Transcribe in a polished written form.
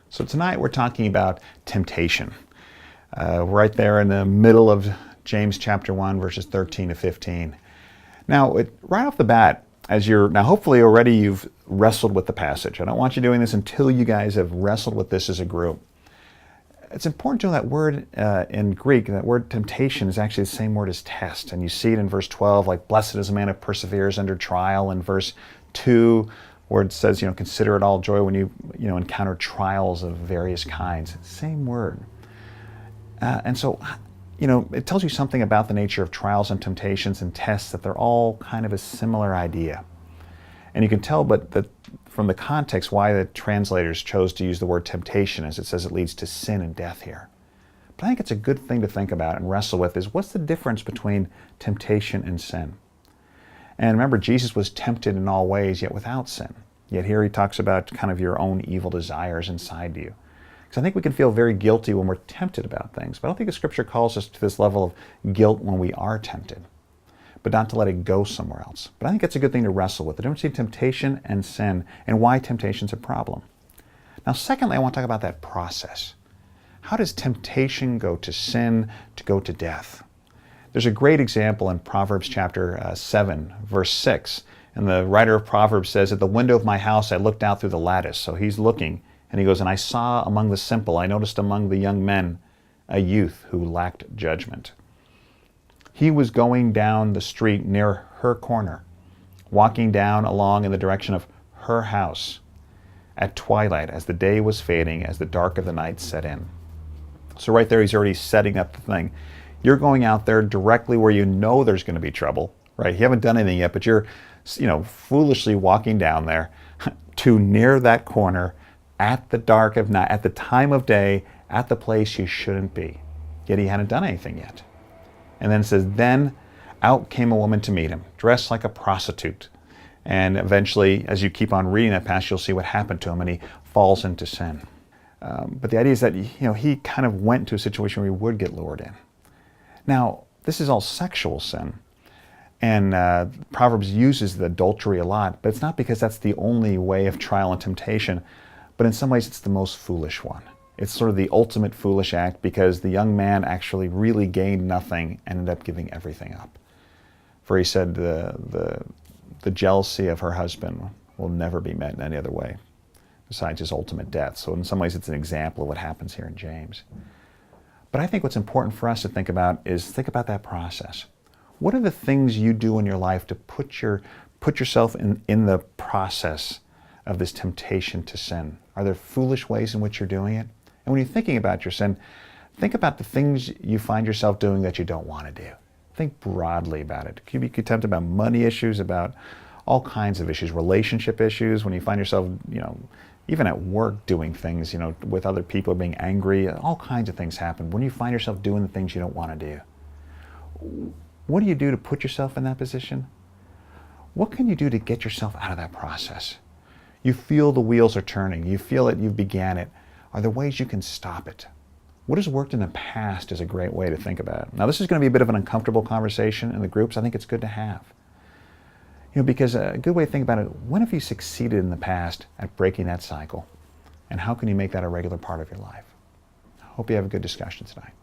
So tonight we're talking about temptation. Right there in the middle of James chapter 1, verses 13 to 15. Now, right off the bat, now hopefully already you've wrestled with the passage. I don't want you doing this until you guys have wrestled with this as a group. It's important to know that word in Greek, that word temptation is actually the same word as test. And you see it in verse 12, like, blessed is a man who perseveres under trial. In verse 2, where it says, consider it all joy when you encounter trials of various kinds. Same word. And so, it tells you something about the nature of trials and temptations and tests, that they're all kind of a similar idea. And you can tell from the context why the translators chose to use the word temptation, as it says it leads to sin and death here. But I think it's a good thing to think about and wrestle with is, what's the difference between temptation and sin? And remember, Jesus was tempted in all ways, yet without sin. Yet here he talks about kind of your own evil desires inside you. Because I think we can feel very guilty when we're tempted about things, but I don't think the Scripture calls us to this level of guilt when we are tempted, but not to let it go somewhere else. But I think it's a good thing to wrestle with, the difference between temptation and sin, and why temptation's a problem. Now, secondly, I want to talk about that process. How does temptation go to sin, to go to death? There's a great example in Proverbs chapter 7, verse 6. And the writer of Proverbs says, at the window of my house I looked out through the lattice. So he's looking, and he goes, and I saw among the simple, I noticed among the young men, a youth who lacked judgment. He was going down the street near her corner, walking down along in the direction of her house at twilight, as the day was fading, as the dark of the night set in. So right there, he's already setting up the thing. You're going out there directly where you know there's going to be trouble, right? You haven't done anything yet, but you're, foolishly walking down there to near that corner at the dark of night, at the time of day, at the place you shouldn't be. Yet he hadn't done anything yet. And then it says, then out came a woman to meet him, dressed like a prostitute. And eventually, as you keep on reading that passage, you'll see what happened to him, and he falls into sin. But the idea is that he kind of went to a situation where he would get lured in. Now, this is all sexual sin. And Proverbs uses the adultery a lot, but it's not because that's the only way of trial and temptation, but in some ways it's the most foolish one. It's sort of the ultimate foolish act, because the young man actually really gained nothing and ended up giving everything up. For he said the jealousy of her husband will never be met in any other way besides his ultimate death. So in some ways it's an example of what happens here in James. But I think what's important for us to think about that process. What are the things you do in your life to put yourself in the process of this temptation to sin? Are there foolish ways in which you're doing it? And when you're thinking about your sin, think about the things you find yourself doing that you don't want to do. Think broadly about it. You could be tempted about money issues, about all kinds of issues, relationship issues, when you find yourself, even at work doing things, with other people, being angry. All kinds of things happen when you find yourself doing the things you don't want to do. What do you do to put yourself in that position? What can you do to get yourself out of that process? You feel the wheels are turning. You feel it, you've began it. Are there ways you can stop it? What has worked in the past is a great way to think about it. Now, this is going to be a bit of an uncomfortable conversation in the groups. I think it's good to have. Because a good way to think about it, when have you succeeded in the past at breaking that cycle? And how can you make that a regular part of your life? I hope you have a good discussion tonight.